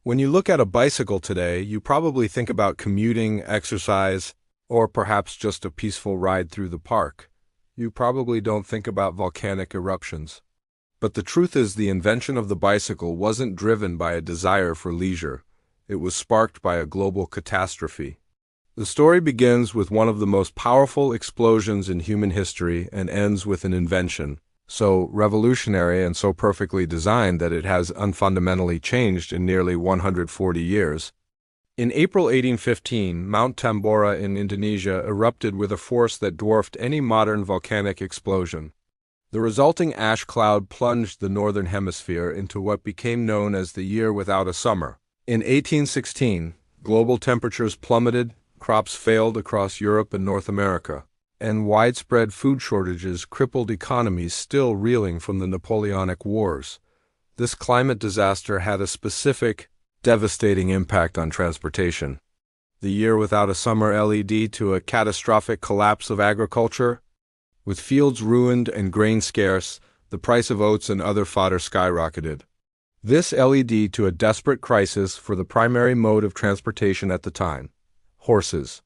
When you look at a bicycle today, you probably think about commuting, exercise, or perhaps just a peaceful ride through the park. You probably don't think about volcanic eruptions. But the truth is, the invention of the bicycle wasn't driven by a desire for leisure. It was sparked by a global catastrophe. The story begins with one of the most powerful explosions in human history and ends with an invention, so revolutionary and so perfectly designed that it has unfundamentally changed in nearly 140 years. In April 1815, Mount Tambora in Indonesia erupted with a force that dwarfed any modern volcanic explosion. The resulting ash cloud plunged the northern hemisphere into what became known as the year without a summer. In 1816, global temperatures plummeted, crops failed across Europe and North America, and widespread food shortages crippled economies still reeling from the Napoleonic Wars. This climate disaster had a specific, devastating impact on transportation. The year without a summer led to a catastrophic collapse of agriculture. With fields ruined and grain scarce, the price of oats and other fodder skyrocketed. This led to a desperate crisis for the primary mode of transportation at the time: horses.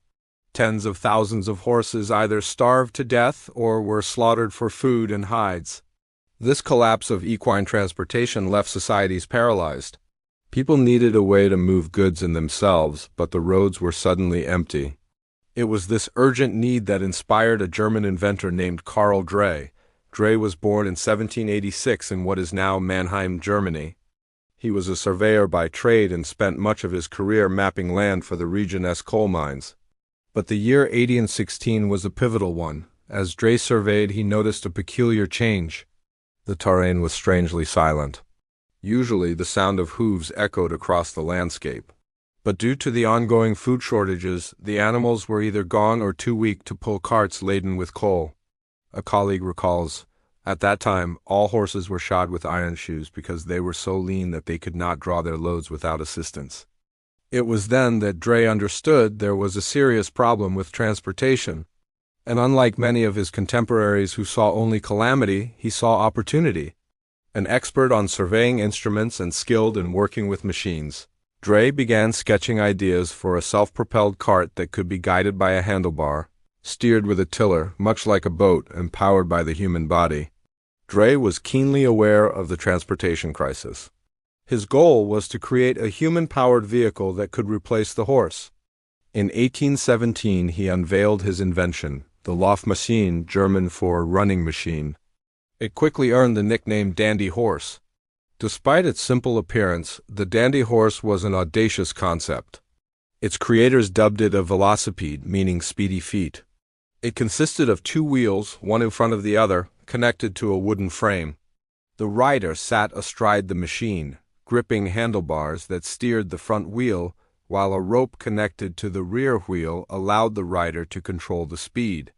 Tens of thousands of horses either starved to death or were slaughtered for food and hides. This collapse of equine transportation left societies paralyzed. People needed a way to move goods and themselves, but the roads were suddenly empty. It was this urgent need that inspired a German inventor named Karl Drais. Drais was born in 1786 in what is now Mannheim, Germany. He was a surveyor by trade and spent much of his career mapping land for the region's coal mines. But the year 1816 was a pivotal one. As Drais surveyed, he noticed a peculiar change. The terrain was strangely silent. Usually, the sound of hooves echoed across the landscape. But due to the ongoing food shortages, the animals were either gone or too weak to pull carts laden with coal. A colleague recalls, "At that time, all horses were shod with iron shoes because they were so lean that they could not draw their loads without assistance." It was then that Drais understood there was a serious problem with transportation. And unlike many of his contemporaries who saw only calamity, he saw opportunity. An expert on surveying instruments and skilled in working with machines, Drais began sketching ideas for a self-propelled cart that could be guided by a handlebar, steered with a tiller, much like a boat, and powered by the human body. Drais was keenly aware of the transportation crisis. His goal was to create a human-powered vehicle that could replace the horse. In 1817, he unveiled his invention, the Laufmaschine, German for running machine. It quickly earned the nickname Dandy Horse. Despite its simple appearance, the dandy horse was an audacious concept. Its creators dubbed it a velocipede, meaning speedy feet. It consisted of two wheels, one in front of the other, connected to a wooden frame. The rider sat astride the machine, gripping handlebars that steered the front wheel, while a rope connected to the rear wheel allowed the rider to control the speed.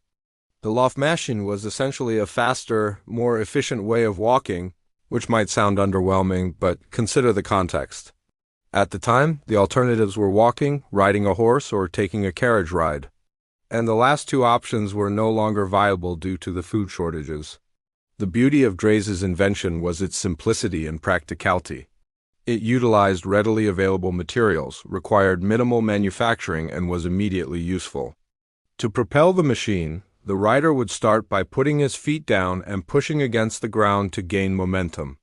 The Laufmaschine was essentially a faster, more efficient way of walking, which might sound underwhelming, but consider the context. At the time, the alternatives were walking, riding a horse, or taking a carriage ride. And the last two options were no longer viable due to the food shortages. The beauty of Drais's invention was its simplicity and practicality. It utilized readily available materials, required minimal manufacturing, and was immediately useful. To propel the machine, the rider would start by putting his feet down and pushing against the ground to gain momentum.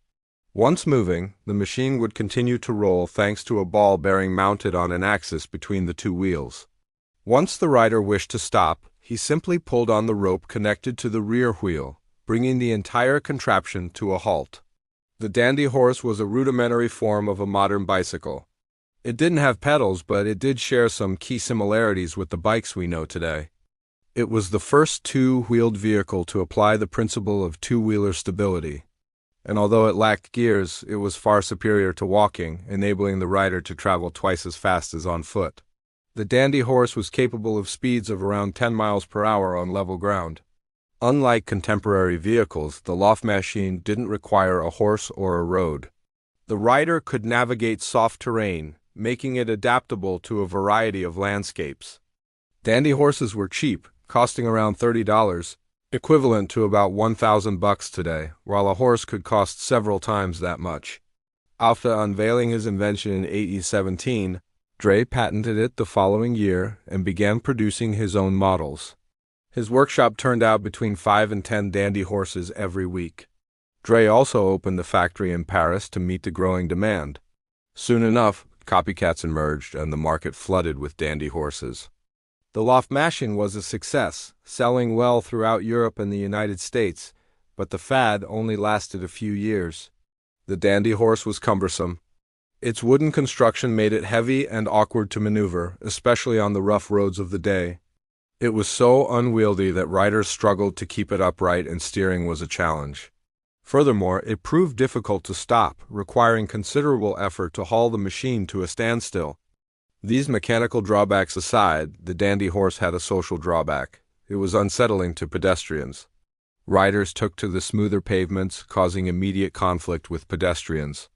Once moving, the machine would continue to roll thanks to a ball bearing mounted on an axis between the two wheels. Once the rider wished to stop, he simply pulled on the rope connected to the rear wheel, bringing the entire contraption to a halt. The dandy horse was a rudimentary form of a modern bicycle. It didn't have pedals, but it did share some key similarities with the bikes we know today. It was the first two-wheeled vehicle to apply the principle of two-wheeler stability. And although it lacked gears, it was far superior to walking, enabling the rider to travel twice as fast as on foot. The dandy horse was capable of speeds of around 10 miles per hour on level ground. Unlike contemporary vehicles, the Laufmaschine didn't require a horse or a road. The rider could navigate soft terrain, making it adaptable to a variety of landscapes. Dandy horses were cheap, costing around $30, equivalent to about $1,000 today, while a horse could cost several times that much. After unveiling his invention in 1817, Drais patented it the following year and began producing his own models. His workshop turned out between 5 and 10 dandy horses every week. Drais also opened a factory in Paris to meet the growing demand. Soon enough, copycats emerged and the market flooded with dandy horses. The loft machine was a success, selling well throughout Europe and the United States, but the fad only lasted a few years. The dandy horse was cumbersome. Its wooden construction made it heavy and awkward to maneuver, especially on the rough roads of the day. It was so unwieldy that riders struggled to keep it upright and steering was a challenge. Furthermore, it proved difficult to stop, requiring considerable effort to haul the machine to a standstill. These mechanical drawbacks aside, the dandy horse had a social drawback. It was unsettling to pedestrians. Riders took to the smoother pavements, causing immediate conflict with pedestrians.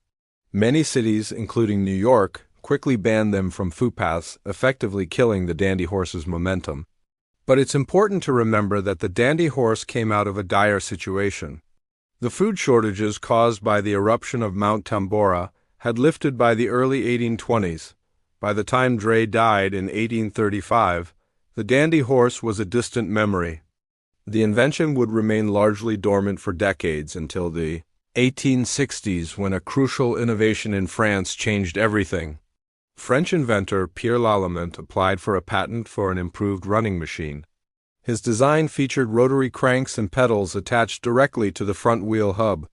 Many cities, including New York, quickly banned them from footpaths, effectively killing the dandy horse's momentum. But it's important to remember that the dandy horse came out of a dire situation. The food shortages caused by the eruption of Mount Tambora had lifted by the early 1820s. By the time Drais died in 1835, the dandy horse was a distant memory. The invention would remain largely dormant for decades until the 1860s, when a crucial innovation in France changed everything. French inventor Pierre Lallement applied for a patent for an improved running machine. His design featured rotary cranks and pedals attached directly to the front wheel hub.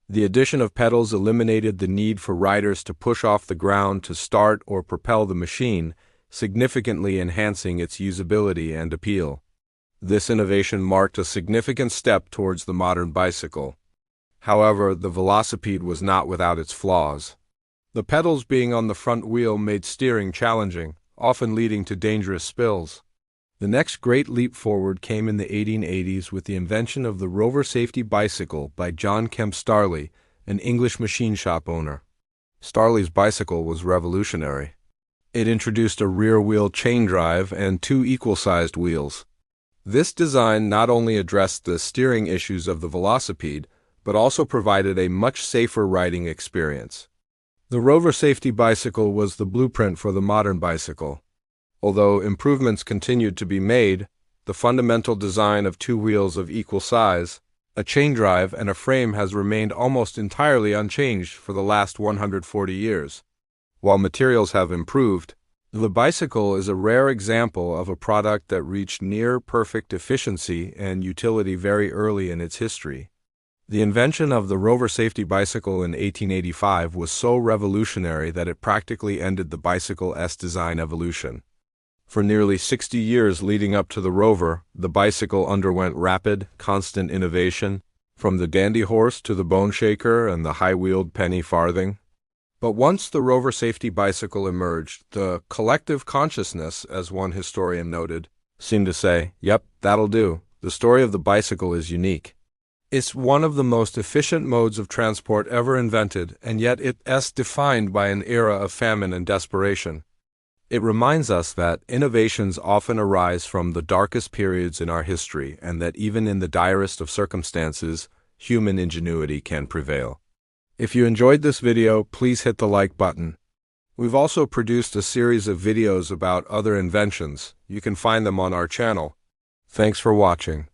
The addition of pedals eliminated the need for riders to push off the ground to start or propel the machine, significantly enhancing its usability and appeal. This innovation marked a significant step towards the modern bicycle. However, the velocipede was not without its flaws. The pedals being on the front wheel made steering challenging, often leading to dangerous spills. The next great leap forward came in the 1880s with the invention of the Rover Safety Bicycle by John Kemp Starley, an English machine shop owner. Starley's bicycle was revolutionary. It introduced a rear-wheel chain drive and 2 equal-sized wheels. This design not only addressed the steering issues of the velocipede, but also provided a much safer riding experience. The Rover Safety Bicycle was the blueprint for the modern bicycle. Although improvements continued to be made, the fundamental design of 2 wheels of equal size, a chain drive, and a frame has remained almost entirely unchanged for the last 140 years. While materials have improved, the bicycle is a rare example of a product that reached near-perfect efficiency and utility very early in its history. The invention of the Rover Safety Bicycle in 1885 was so revolutionary that it practically ended the bicycle-'s design evolution. For nearly 60 years leading up to the Rover, the bicycle underwent rapid, constant innovation, from the dandy horse to the bone shaker and the high-wheeled penny farthing. But once the Rover Safety Bicycle emerged, the collective consciousness, as one historian noted, seemed to say, "Yep, that'll do. The story of the bicycle is unique. It's one of the most efficient modes of transport ever invented, and yet it's defined by an era of famine and desperation." It reminds us that innovations often arise from the darkest periods in our history, and that even in the direst of circumstances, human ingenuity can prevail. If you enjoyed this video, please hit the like button. We've also produced a series of videos about other inventions. You can find them on our channel. Thanks for watching.